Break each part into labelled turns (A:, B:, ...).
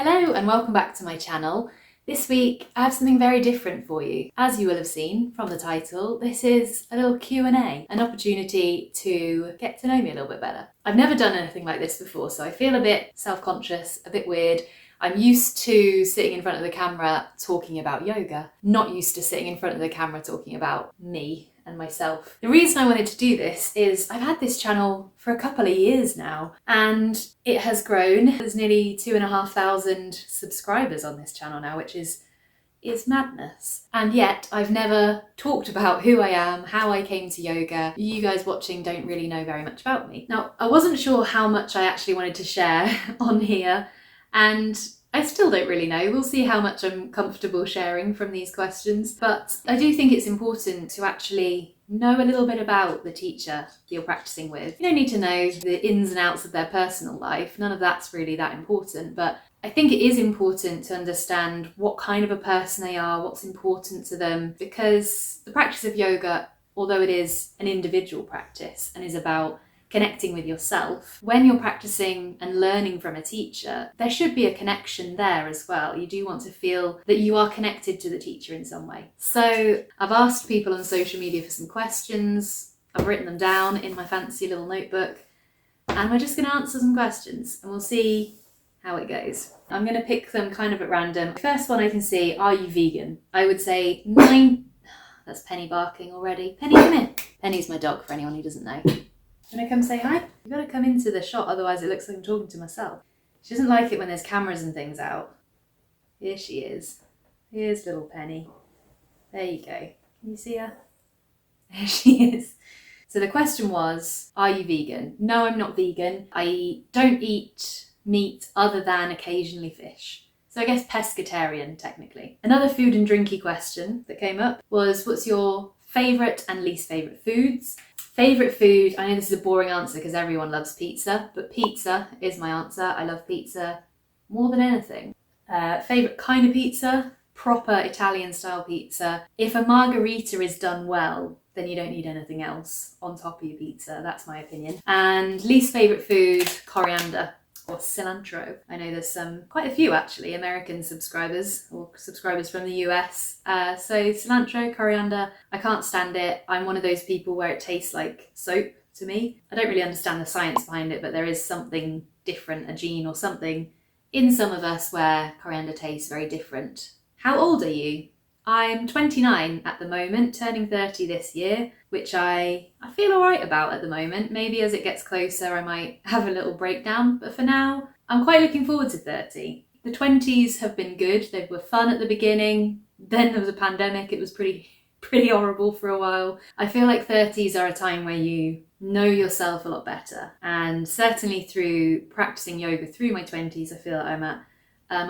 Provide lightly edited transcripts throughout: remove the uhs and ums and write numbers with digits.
A: Hello and welcome back to my channel. This week I have something very different for you. As you will have seen from the title, this is a little Q&A, an opportunity to get to know me a little bit better. I've never done anything like this before, so I feel a bit self-conscious, a bit weird. I'm used to sitting in front of the camera talking about yoga, not used to sitting in front of the camera talking about me and myself. The reason I wanted to do this is I've had this channel for a couple of years now and it has grown. There's nearly 2,500 subscribers on this channel now, which is madness. And yet I've never talked about who I am, how I came to yoga. You guys watching don't really know very much about me. Now, I wasn't sure how much I actually wanted to share on here, and I still don't really know. We'll see how much I'm comfortable sharing from these questions, but I do think it's important to actually know a little bit about the teacher you're practicing with. You don't need to know the ins and outs of their personal life. None of that's really that important, but I think it is important to understand what kind of a person they are, what's important to them, because the practice of yoga, although it is an individual practice and is about connecting with yourself, when you're practicing and learning from a teacher, there should be a connection there as well. You do want to feel that you are connected to the teacher in some way. So I've asked people on social media for some questions. I've written them down in my fancy little notebook, and we're just going to answer some questions and we'll see how it goes. I'm going to pick them kind of at random. The first one I can see, are you vegan? I would say that's Penny barking already. Penny, come here. Penny's my dog, for anyone who doesn't know. Can I come say hi? You've got to come into the shot, otherwise it looks like I'm talking to myself. She doesn't like it when there's cameras and things out. Here she is. Here's little Penny. There you go. Can you see her? There she is. So the question was, are you vegan? No, I'm not vegan. I don't eat meat other than occasionally fish. So I guess pescatarian, technically. Another food and drinky question that came up was, what's your favourite and least favourite foods? Favourite food, I know this is a boring answer because everyone loves pizza, but pizza is my answer. I love pizza more than anything. Favourite kind of pizza? Proper Italian style pizza. If a margherita is done well, then you don't need anything else on top of your pizza. That's my opinion. And least favourite food, coriander or cilantro. I know there's quite a few actually, American subscribers or subscribers from the US. So cilantro, coriander, I can't stand it. I'm one of those people where it tastes like soap to me. I don't really understand the science behind it, but there is something different, a gene or something in some of us where coriander tastes very different. How old are you? I'm 29 at the moment, turning 30 this year, which I feel alright about at the moment. Maybe as it gets closer I might have a little breakdown, but for now I'm quite looking forward to 30. The 20s have been good, they were fun at the beginning, then there was a pandemic, it was pretty horrible for a while. I feel like 30s are a time where you know yourself a lot better, and certainly through practicing yoga through my 20s I feel like I'm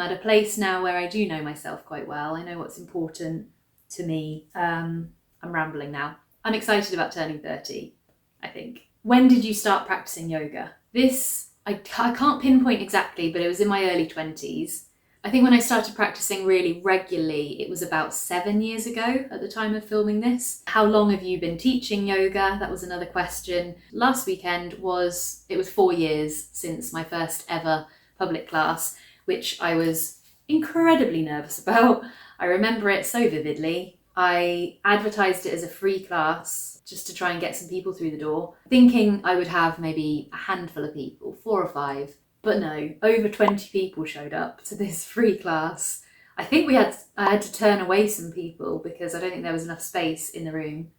A: at a place now where I do know myself quite well. I know what's important to me. I'm rambling now. I'm excited about turning 30, I think. When did you start practicing yoga? This, I can't pinpoint exactly, but it was in my early 20s. I think when I started practicing really regularly, it was about 7 years ago at the time of filming this. How long have you been teaching yoga? That was another question. Last weekend it was 4 years since my first ever public class, which I was incredibly nervous about. I remember it so vividly. I advertised it as a free class just to try and get some people through the door, thinking I would have maybe a handful of people, 4 or 5. But no, over 20 people showed up to this free class. I think I had to turn away some people because I don't think there was enough space in the room.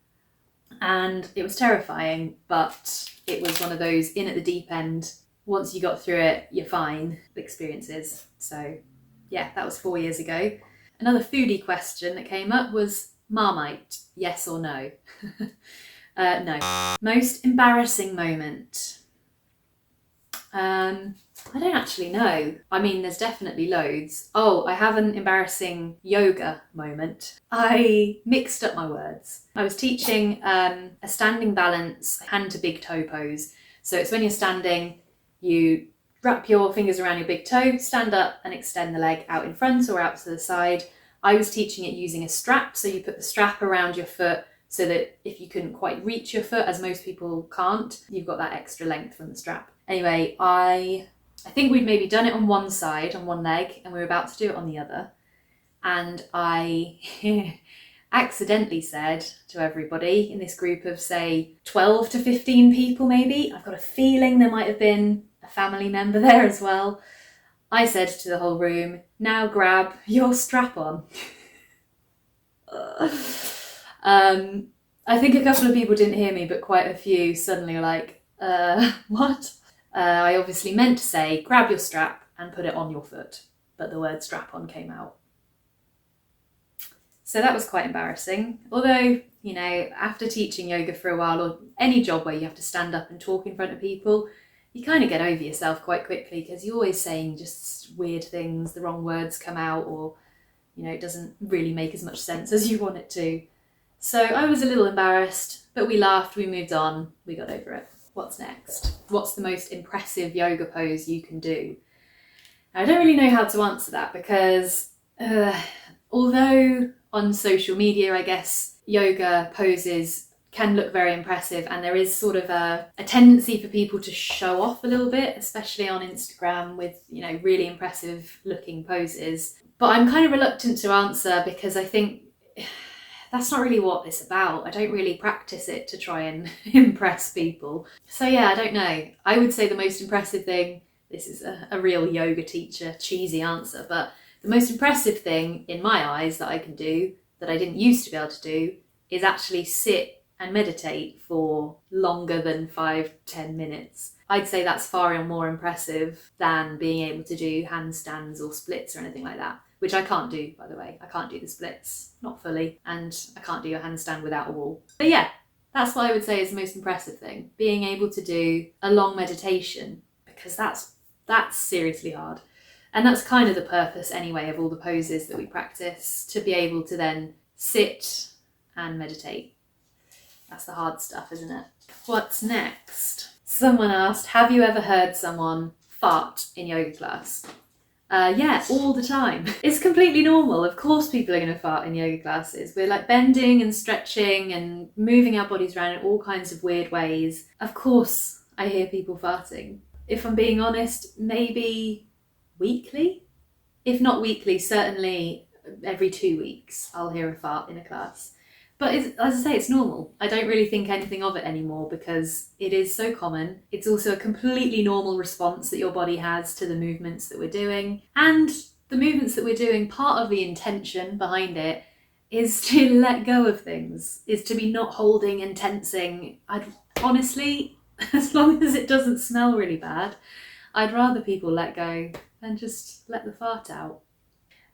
A: And it was terrifying, but it was one of those in at the deep end, once you got through it, you're fine experiences. So yeah, that was 4 years ago. Another foodie question that came up was Marmite, yes or no? No. Most embarrassing moment? I don't actually know. I mean, there's definitely loads. Oh, I have an embarrassing yoga moment. I mixed up my words. I was teaching a standing balance, hand to big toe pose. So it's when you're standing, you wrap your fingers around your big toe, stand up and extend the leg out in front or out to the side. I was teaching it using a strap, so you put the strap around your foot so that if you couldn't quite reach your foot, as most people can't, you've got that extra length from the strap. Anyway, I I think we'd maybe done it on one side, on one leg, and we were about to do it on the other. And I accidentally said to everybody in this group of, say, 12 to 15 people maybe, I've got a feeling there might have been a family member there as well. I said to the whole room, now grab your strap on. I think a couple of people didn't hear me, but quite a few suddenly were like, what? I obviously meant to say, grab your strap and put it on your foot, but the word strap on came out. So that was quite embarrassing. Although, you know, after teaching yoga for a while, or any job where you have to stand up and talk in front of people, you kind of get over yourself quite quickly because you're always saying just weird things, the wrong words come out, or, you know, it doesn't really make as much sense as you want it to. So I was a little embarrassed, but we laughed, we moved on, we got over it. What's next? What's the most impressive yoga pose you can do? Now, I don't really know how to answer that because although on social media, I guess, yoga poses can look very impressive, and there is sort of a tendency for people to show off a little bit, especially on Instagram with, you know, really impressive looking poses. But I'm kind of reluctant to answer because I think that's not really what it's about. I don't really practice it to try and impress people. So yeah, I don't know. I would say the most impressive thing, this is a real yoga teacher cheesy answer, but the most impressive thing in my eyes that I can do, that I didn't used to be able to do, is actually sit and meditate for longer than 5-10 minutes. I'd say that's far more impressive than being able to do handstands or splits or anything like that, which I can't do, by the way. I can't do the splits, not fully, and I can't do a handstand without a wall. But yeah, that's what I would say is the most impressive thing, being able to do a long meditation, because that's seriously hard. And that's kind of the purpose anyway of all the poses that we practice, to be able to then sit and meditate. That's the hard stuff, isn't it? What's next? Someone asked, have you ever heard someone fart in yoga class? Yeah, all the time. It's completely normal. Of course people are going to fart in yoga classes. We're like bending and stretching and moving our bodies around in all kinds of weird ways. Of course I hear people farting. If I'm being honest, maybe weekly? If not weekly, certainly every 2 weeks I'll hear a fart in a class. But as I say, it's normal. I don't really think anything of it anymore because it is so common. It's also a completely normal response that your body has to the movements that we're doing. And the movements that we're doing, part of the intention behind it is to let go of things, is to be not holding and tensing. Honestly, as long as it doesn't smell really bad, I'd rather people let go and just let the fart out.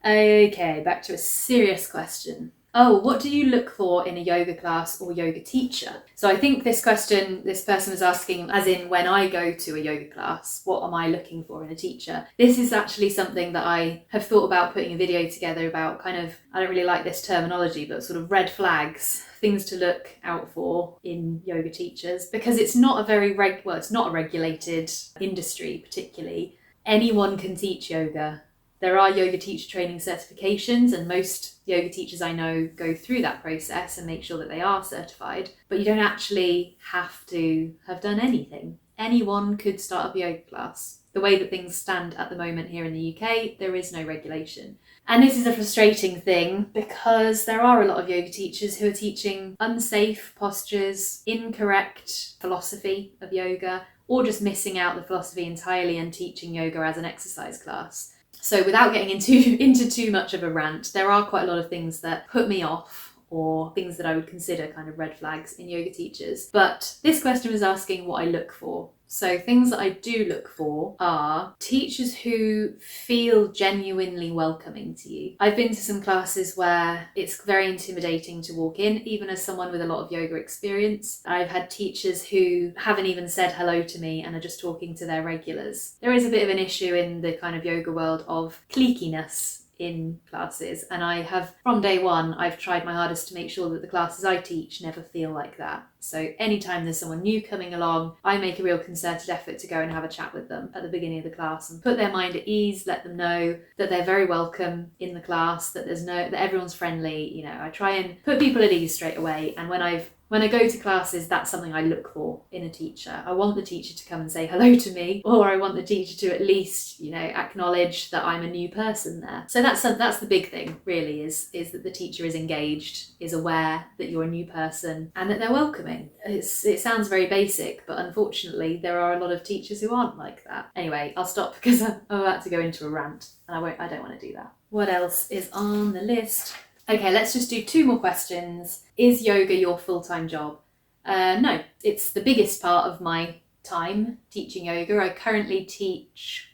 A: Okay, back to a serious question. Oh, what do you look for in a yoga class or yoga teacher? So I think this question, this person was asking, as in when I go to a yoga class, what am I looking for in a teacher? This is actually something that I have thought about putting a video together about, kind of, I don't really like this terminology, but sort of red flags, things to look out for in yoga teachers, because it's not a very it's not a regulated industry particularly. Anyone can teach yoga. There are yoga teacher training certifications, and most yoga teachers I know go through that process and make sure that they are certified, but you don't actually have to have done anything. Anyone could start up a yoga class. The way that things stand at the moment here in the UK, there is no regulation. And this is a frustrating thing because there are a lot of yoga teachers who are teaching unsafe postures, incorrect philosophy of yoga, or just missing out the philosophy entirely and teaching yoga as an exercise class. So without getting into too much of a rant, there are quite a lot of things that put me off, or things that I would consider kind of red flags in yoga teachers. But this question was asking what I look for. So things that I do look for are teachers who feel genuinely welcoming to you. I've been to some classes where it's very intimidating to walk in, even as someone with a lot of yoga experience. I've had teachers who haven't even said hello to me and are just talking to their regulars. There is a bit of an issue in the kind of yoga world of cliquiness in classes, and I have, from day one, I've tried my hardest to make sure that the classes I teach never feel like that. So anytime there's someone new coming along, I make a real concerted effort to go and have a chat with them at the beginning of the class and put their mind at ease, let them know that they're very welcome in the class, that everyone's friendly. You know, I try and put people at ease straight away, and when I've When I go to classes, that's something I look for in a teacher. I want the teacher to come and say hello to me, or I want the teacher to at least, acknowledge that I'm a new person there. So that's the big thing, really, is that the teacher is engaged, is aware that you're a new person, and that they're welcoming. It sounds very basic, but unfortunately, there are a lot of teachers who aren't like that. Anyway, I'll stop because I'm about to go into a rant, and I don't want to do that. What else is on the list? Okay, let's just do 2 more questions. Is yoga your full-time job? No, it's the biggest part of my time teaching yoga. I currently teach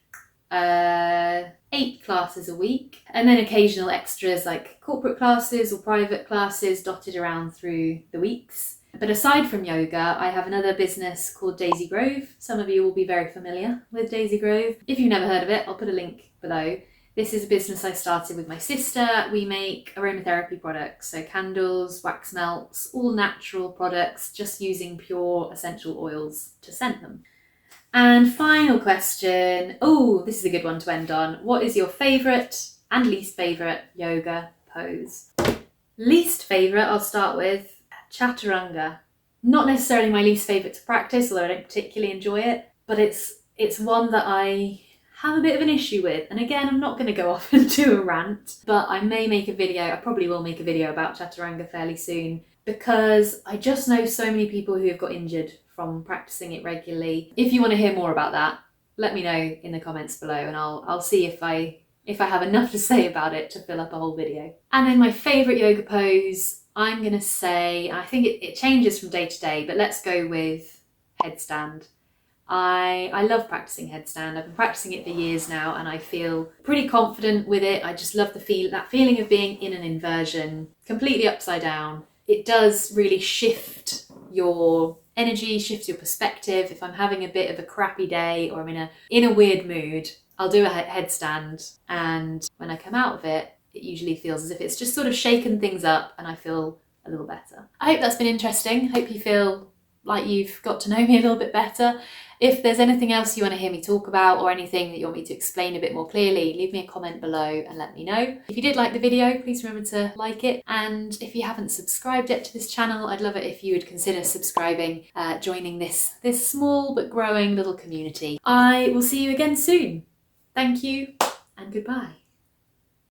A: 8 classes a week, and then occasional extras like corporate classes or private classes dotted around through the weeks. But aside from yoga, I have another business called Daisy Grove. Some of you will be very familiar with Daisy Grove. If you've never heard of it, I'll put a link below. This is a business I started with my sister. We make aromatherapy products, so candles, wax melts, all natural products, just using pure essential oils to scent them. And final question. Oh, this is a good one to end on. What is your favourite and least favourite yoga pose? Least favourite, I'll start with chaturanga. Not necessarily my least favourite to practice, although I don't particularly enjoy it, but it's one that I have a bit of an issue with. And again, I'm not going to go off and do a rant, but I probably will make a video about chaturanga fairly soon, because I just know so many people who have got injured from practicing it regularly. If you want to hear more about that, let me know in the comments below, and I'll see if I have enough to say about it to fill up a whole video. And then my favourite yoga pose, I'm going to say, I think it changes from day to day, but let's go with headstand. I love practicing headstand. I've been practicing it for years now, and I feel pretty confident with it. I just love that feeling of being in an inversion, completely upside down. It does really shift your energy, shifts your perspective. If I'm having a bit of a crappy day or I'm in a weird mood, I'll do a headstand, and when I come out of it, it usually feels as if it's just sort of shaken things up and I feel a little better. I hope that's been interesting. I hope you feel like you've got to know me a little bit better. If there's anything else you want to hear me talk about, or anything that you want me to explain a bit more clearly, leave me a comment below and let me know. If you did like the video, please remember to like it. And if you haven't subscribed yet to this channel, I'd love it if you would consider subscribing, joining this small but growing little community. I will see you again soon. Thank you and goodbye.